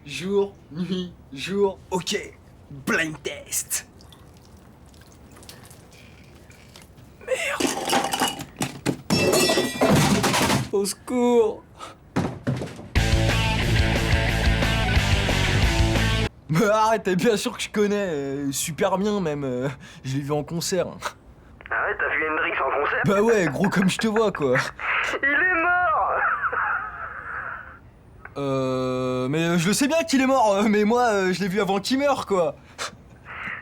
jour, nuit, jour. Ok, blind test. Merde. Au secours. Mais arrête, t'es bien sûr que je connais, super bien même, je l'ai vu en concert. Ah ouais, t'as vu Hendrix en concert? Bah ouais, gros comme je te vois quoi. Il est mort! Mais je le sais bien qu'il est mort, mais moi je l'ai vu avant qu'il meure quoi.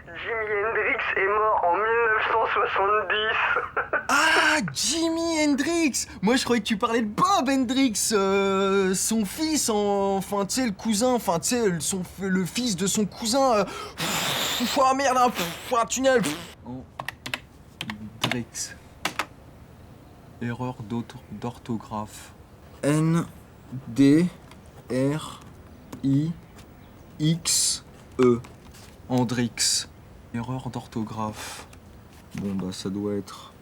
Jimi Hendrix est mort en 1970. Ah, Jimi Hendrix. Moi je croyais que tu parlais de Bob Hendrix, son fils, enfin tu sais le cousin, enfin tu sais le fils de son cousin. Oh merde, un tunnel. Hendrix. Erreur d'orthographe. N-D-R-I-X-E. Hendrix. Erreur d'orthographe. Bon bah ça doit être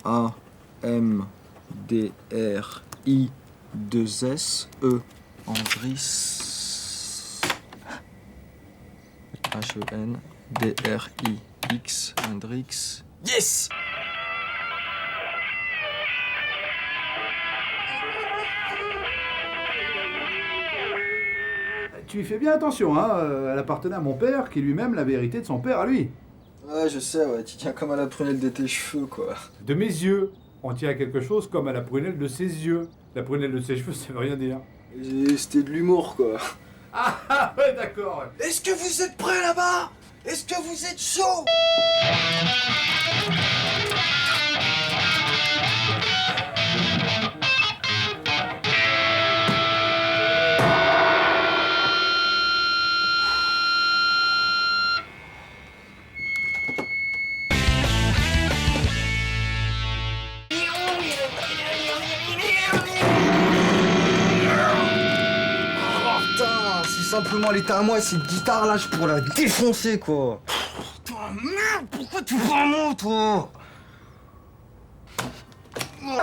A-M-D-R-I-2-S-E. Hendrix. H-E-N-D-R-I-X. Hendrix. Yes! Tu y fais bien attention, hein. Elle appartenait à mon père, qui lui-même l'avait hérité de son père à lui. Ouais, je sais, ouais, tu tiens comme à la prunelle de tes cheveux, quoi. De mes yeux. On tient à quelque chose comme à la prunelle de ses yeux. La prunelle de ses cheveux, ça veut rien dire. C'était de l'humour, quoi. Ah ouais, d'accord. Est-ce que vous êtes prêts là-bas? Est-ce que vous êtes chaud? Simplement elle était à moi, cette guitare là, je pourrais la défoncer quoi. Putain, merde, pourquoi tu prends un mot toi? Oh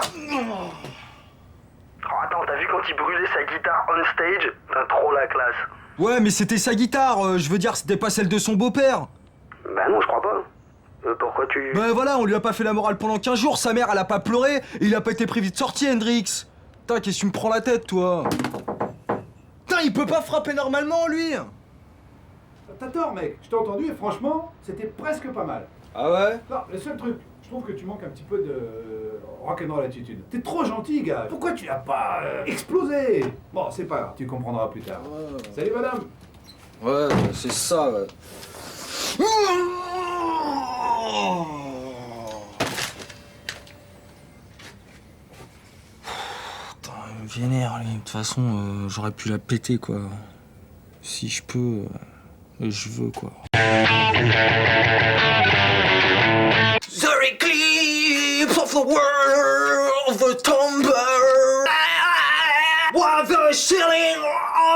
attends, t'as vu quand il brûlait sa guitare on stage? T'as trop la classe. Ouais, mais c'était sa guitare, je veux dire, c'était pas celle de son beau-père. Bah non, je crois pas. Pourquoi tu... Bah voilà, on lui a pas fait la morale pendant 15 jours, sa mère elle a pas pleuré, et il a pas été prévu de sortie Hendrix. Putain, qu'est-ce que tu me prends la tête toi? Putain, il peut pas frapper normalement lui. T'as tort, mec. Je t'ai entendu et franchement, c'était presque pas mal. Ah ouais? Non, le seul truc, je trouve que tu manques un petit peu de rock'n'roll attitude. T'es trop gentil, gars. Pourquoi tu l'as pas explosé? Bon, c'est pas grave, tu comprendras plus tard. Ouais. Salut, madame. Ouais, c'est ça, ouais. Putain, il me vénère, lui. De toute façon, j'aurais pu la péter, quoi. Si je peux, je veux, quoi. The eclipse of the world, the tomber. What the shilling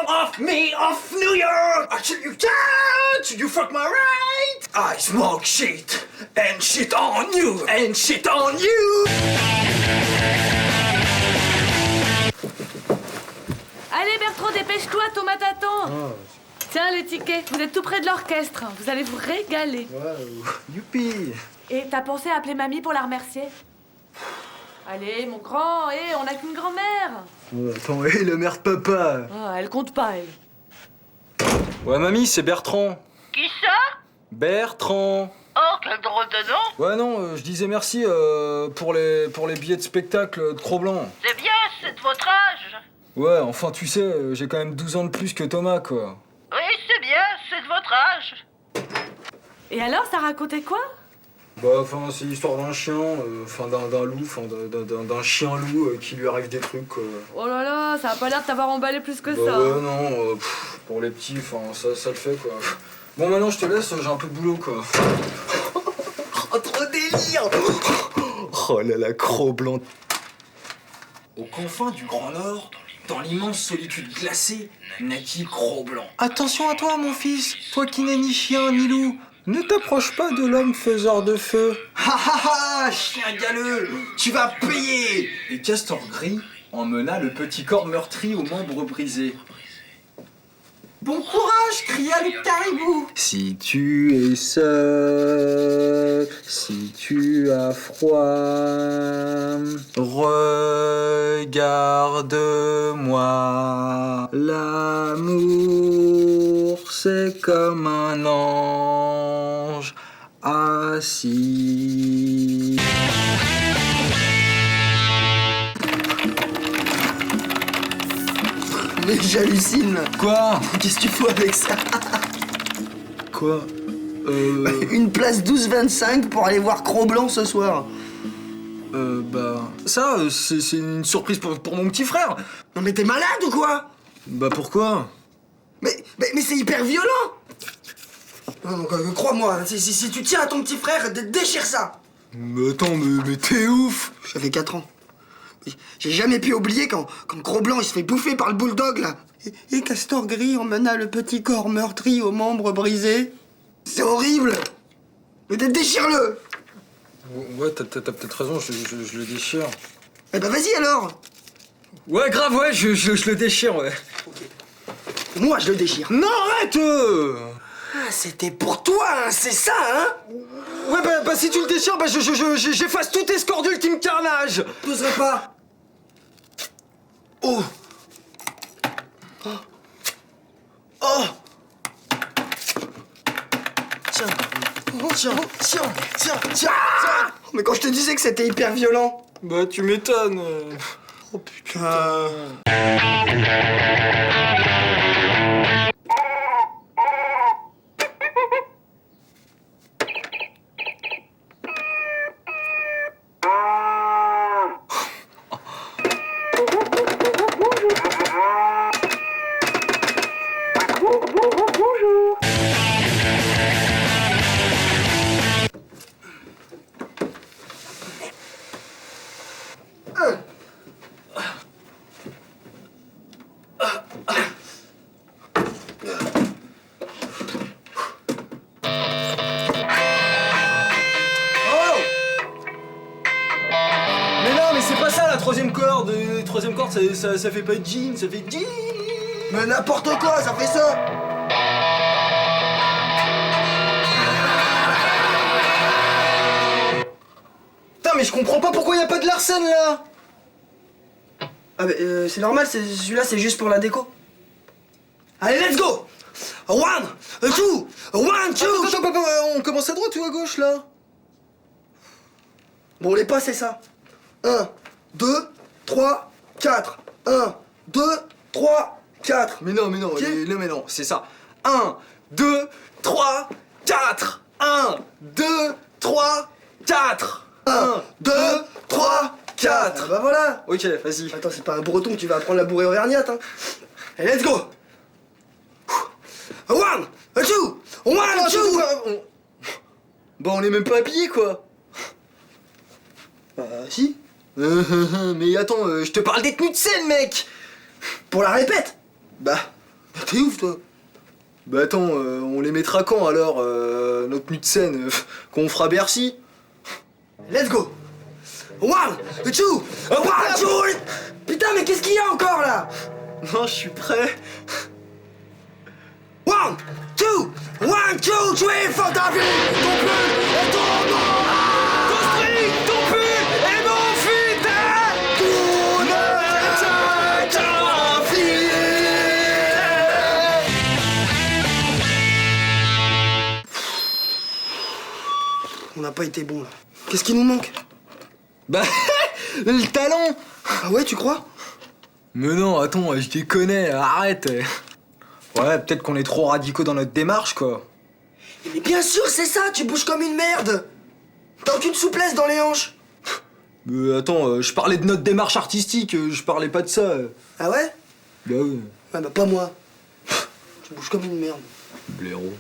of me of New York? I kill you down till you fuck my right. I smoke shit and shit on you and shit on you. Allez Bertrand, dépêche-toi, Thomas t'attend. Tiens les tickets, vous êtes tout près de l'orchestre, vous allez vous régaler. Ouais, youpi. Et t'as pensé à appeler mamie pour la remercier? Allez, mon grand, on a qu'une grand-mère. Attends, le merde papa. Ah, elle compte pas, elle. Ouais, mamie, c'est Bertrand. Qui ça? Bertrand. Oh, quel drôle de nom! Ouais, non, je disais merci pour les billets de spectacle de Cro-Blanc. C'est bien, c'est de votre âge! Ouais, enfin, tu sais, j'ai quand même 12 ans de plus que Thomas, quoi. Oui, c'est bien, c'est de votre âge! Et alors, ça racontait quoi? Bah, enfin, c'est l'histoire d'un chien, enfin, d'un loup, enfin, d'un chien-loup qui lui arrive des trucs, quoi. Oh là là, ça a pas l'air de t'avoir emballé plus que Bah, ça. ouais, non, pour les petits, enfin, ça le fait, quoi. Bon, maintenant, je te laisse, j'ai un peu de boulot, quoi. Oh, trop délire! Oh là là, Cro-Blanc. Aux confins du Grand Nord, dans l'immense solitude glacée, naquit Cro-Blanc. Attention à toi, mon fils, toi qui n'es ni chien ni loup. Ne t'approche pas de l'homme faiseur de feu. Ha ha ha, chien galeux, tu vas payer! Et Castor Gris emmena le petit corps meurtri aux membres brisés. Bon courage, cria le caribou. Si tu es seul, si tu as froid, regarde-moi. L'amour, c'est comme un ange assis. Mais j'hallucine. Quoi? Qu'est-ce que tu fous avec ça? Quoi? Une place 12,25 pour aller voir Cro-Blanc ce soir. Ça, c'est une surprise pour mon petit frère. Non mais t'es malade ou quoi? Bah pourquoi? Mais c'est hyper violent. Non, donc, crois-moi, si tu tiens à ton petit frère, déchire ça. Mais attends, mais t'es ouf. J'avais 4 ans. J'ai jamais pu oublier quand Gros-Blanc il se fait bouffer par le bulldog là. Et Castor Gris emmena le petit corps meurtri aux membres brisés. C'est horrible. Mais déchire-le. Ouais, t'as peut-être raison, je le déchire. Eh ben vas-y alors. Ouais, grave, ouais, je le déchire, ouais. Moi je le déchire. Non, arrête Ah, c'était pour toi, hein, c'est ça, hein? Ouais, bah si tu le déchires, bah j'efface tous tes scores d'Ultime Carnage. T'oserais pas. Oh. Oh. Tiens. Tiens. Mais quand je te disais que c'était hyper violent. Bah tu m'étonnes. Oh putain. Troisième corde, ça fait pas jean, ça fait jean. Mais n'importe quoi, ça fait ça. Putain, mais je comprends pas pourquoi y a pas de Larsen là. Ah mais c'est normal, celui-là c'est juste pour la déco. Allez, let's go. One, two. Attends, on commence à droite ou à gauche là? Bon, les pas c'est ça. 1, 2, 3, 4. 1, 2, 3, 4. Mais non, c'est ça. 1, 2, 3, 4. 1, 2, 3, 4. 1, 2, 3, 4. Bah voilà. Ok, vas-y. Attends, c'est pas un breton que tu vas apprendre la bourrée auvergnate, hein. Allez, let's go. 1, 2, 1, 2. Bon, on est même pas habillés quoi. Bah si. Mais attends, je te parle des tenues de scène, mec. Pour la répète. Bah, t'es ouf toi. Bah attends, on les mettra quand alors, nos tenues de scène, qu'on fera Bercy? Let's go. 1, 2, 1, 2. Putain, mais qu'est-ce qu'il y a encore là? Non, je suis prêt. 1, 2, 1, 2, 3, 4, ta vie, ton pull et ton nom. Ton string, ton pull et mon fidèle. Tout ne tient qu'à filer. On n'a pas été bon là. Qu'est-ce qui nous manque? Bah, le talent. Ah ouais, tu crois? Mais non, attends, je déconne, arrête. Ouais, peut-être qu'on est trop radicaux dans notre démarche, quoi. Mais bien sûr, c'est ça, tu bouges comme une merde. T'as aucune souplesse dans les hanches. Mais attends, je parlais de notre démarche artistique, je parlais pas de ça. Ah ouais? Bah ouais. Ouais, bah pas moi. Tu bouges comme une merde. Blaireau.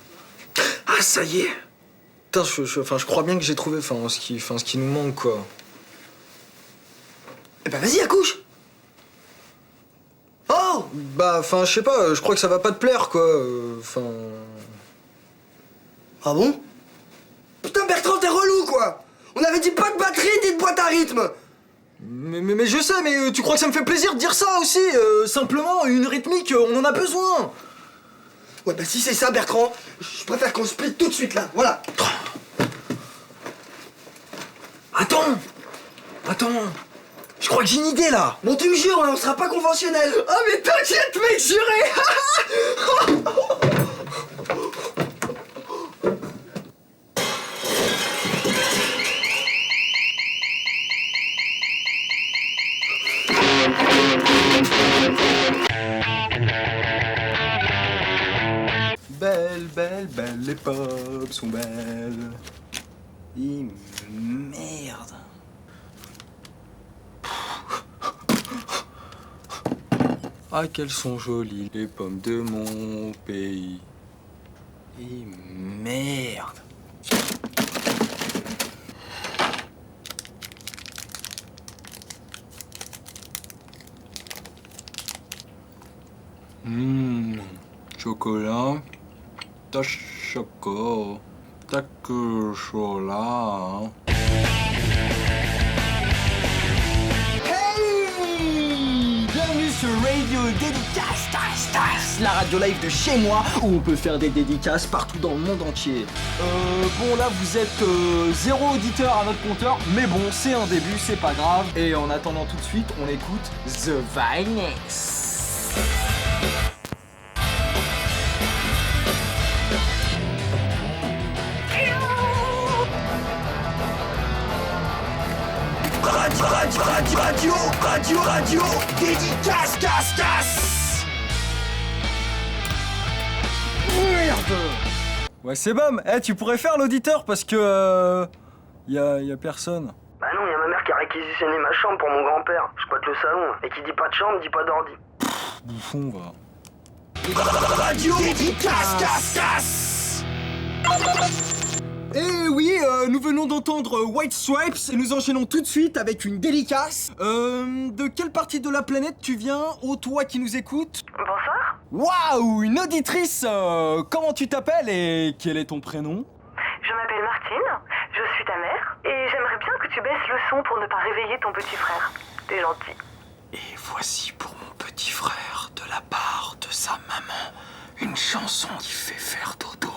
Ah, ça y est. Putain, je crois bien que j'ai trouvé ce qui nous manque, quoi. Eh bah vas-y, accouche. Oh! Bah, je sais pas, je crois que ça va pas te plaire, quoi. Ah bon? Putain, Bertrand, t'es relou, quoi. On avait dit pas de batterie, dit de boîte à rythme. Mais je sais, mais tu crois que ça me fait plaisir de dire ça aussi? Simplement, une rythmique, on en a besoin. Ouais, bah si c'est ça, Bertrand, je préfère qu'on split tout de suite, là, voilà. Attends, je crois que j'ai une idée là. Bon, tu me jures, hein, on sera pas conventionnel. Ah mais t'inquiète mec, juré. Belle, les pop sont belles. Merde. Ah, qu'elles sont jolies, les pommes de mon pays. Merde. Chocolat. Ta choco. Ta chocolat. Bienvenue sur Radio Dédicace, la radio live de chez moi où on peut faire des dédicaces partout dans le monde entier. Bon là vous êtes 0 auditeur à notre compteur, mais bon c'est un début, c'est pas grave. Et en attendant tout de suite, on écoute The Vines. Radio, dédicace, casse. Merde. Ouais, c'est bon. Tu pourrais faire l'auditeur parce que y a personne. Bah non, y a ma mère qui a réquisitionné ma chambre pour mon grand-père. Je squatte le salon. Et qui dit pas de chambre, dit pas d'ordi. Bouffon, va. Radio, dédicace, casse. Et oui, nous venons d'entendre White Stripes et nous enchaînons tout de suite avec une dédicace. De quelle partie de la planète tu viens, ô toi qui nous écoutes? Bonsoir. Waouh, une auditrice. Comment tu t'appelles et quel est ton prénom? Je m'appelle Martine, je suis ta mère, et j'aimerais bien que tu baisses le son pour ne pas réveiller ton petit frère. T'es gentil. Et voici pour mon petit frère, de la part de sa maman, une chanson qui fait faire dodo.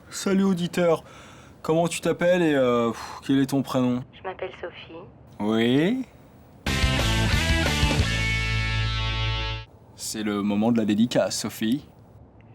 Salut auditeur, comment tu t'appelles et quel est ton prénom? Je m'appelle Sophie. Oui. C'est le moment de la dédicace, Sophie.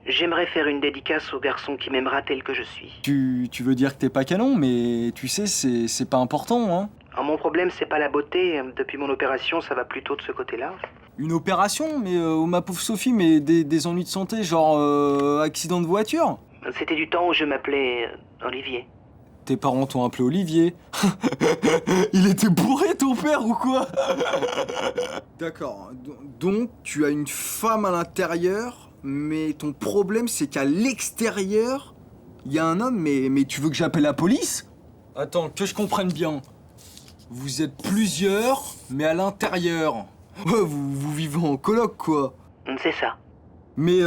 J'aimerais faire une dédicace au garçon qui m'aimera tel que je suis. Tu veux dire que t'es pas canon, mais tu sais, c'est pas important, hein. Alors, mon problème, c'est pas la beauté. Depuis mon opération, ça va plutôt de ce côté-là. Une opération? Mais ma pauvre Sophie, mais des ennuis de santé, genre accident de voiture? C'était du temps où je m'appelais Olivier. Tes parents t'ont appelé Olivier. Il était bourré ton père ou quoi? D'accord, donc tu as une femme à l'intérieur, mais ton problème c'est qu'à l'extérieur, il y a un homme, mais tu veux que j'appelle la police? Attends, que je comprenne bien. Vous êtes plusieurs, mais à l'intérieur. Ouais, vous vivez en coloc, quoi. C'est ça. Mais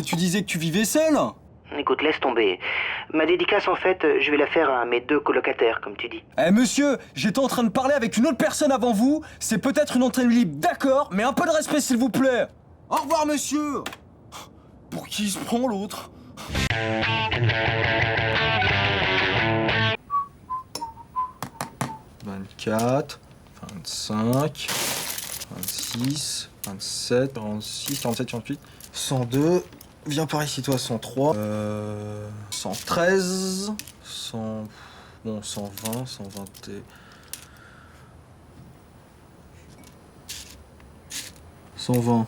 tu disais que tu vivais seul? Écoute, laisse tomber. Ma dédicace, en fait, je vais la faire à mes 2 colocataires, comme tu dis. Eh monsieur, j'étais en train de parler avec une autre personne avant vous. C'est peut-être une entrée libre, d'accord, mais un peu de respect, s'il vous plaît. Au revoir, monsieur. Pour qui il se prend, l'autre? « 24, 25, 26, 27, 46, 47, 48, 102... Viens par ici, toi, 103, 113, 100... Bon, 120, 120 et... 120.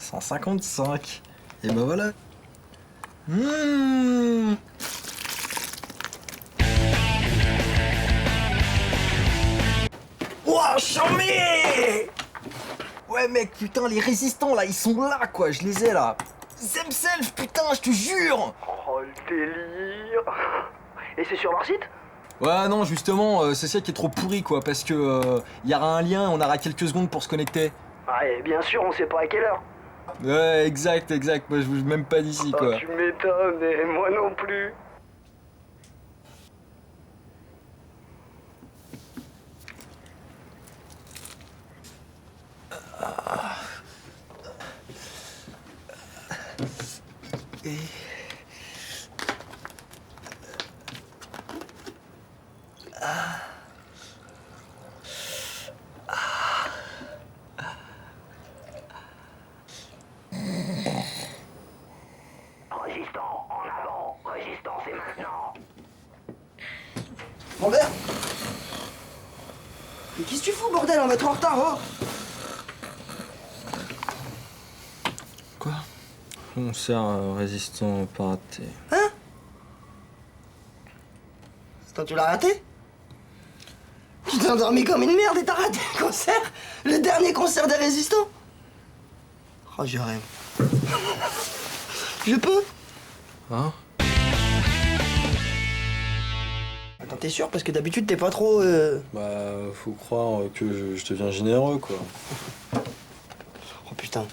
« 155. Et ben voilà. Ouah, chambé! Ouais mec, putain, les résistants là, ils sont là quoi, je les ai là. Zemself, putain, je te jure! Oh le délire. Et c'est sur leur site? Ouais non, justement, c'est ça qui est trop pourri quoi, parce que y aura un lien, on aura quelques secondes pour se connecter. Ah et bien sûr, on sait pas à quelle heure. Ouais, exact, moi je bouge même pas d'ici quoi. Oh, tu m'étonnes, et moi non plus. Résistant, en avant. Résistant, c'est maintenant. Mon verre. Mais qu'est-ce que tu fous, bordel? On va être en retard, oh. Quoi? Concert résistant pas raté. Hein? Attends, tu l'as raté? Tu t'es endormi comme une merde et t'as raté le concert? Le dernier concert des résistants? Oh, je rêve. Je peux? Hein? Attends, t'es sûr? Parce que d'habitude, t'es pas trop... Bah, faut croire que je deviens généreux, quoi. Oh putain.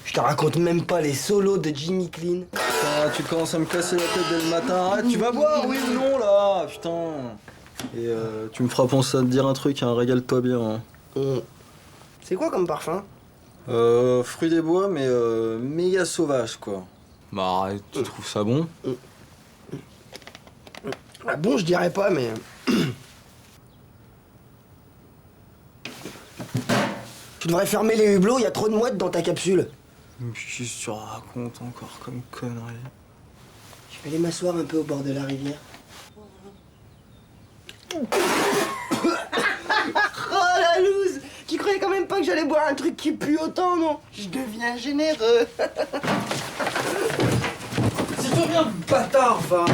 Je te raconte même pas les solos de Jimmy Clean. Putain, tu commences à me casser la tête dès le matin. Arrête, tu vas boire, oui ou non, là? Putain. Et tu me feras penser à te dire un truc, hein, régale-toi bien. Hein. C'est quoi comme parfum? Fruit des bois, mais méga sauvage, quoi. Bah arrête, tu trouves ça bon? Ah bon, je dirais pas, mais... Tu devrais fermer les hublots, il y a trop de mouettes dans ta capsule. Qu'est-ce que tu racontes encore comme connerie? Je vais aller m'asseoir un peu au bord de la rivière. Oh la loose! Tu croyais quand même pas que j'allais boire un truc qui pue autant, non? Je deviens généreux. C'est toi bien, bâtard, va!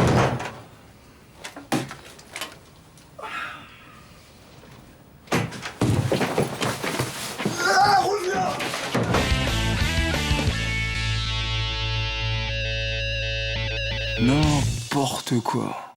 Ah, reviens! N'importe quoi.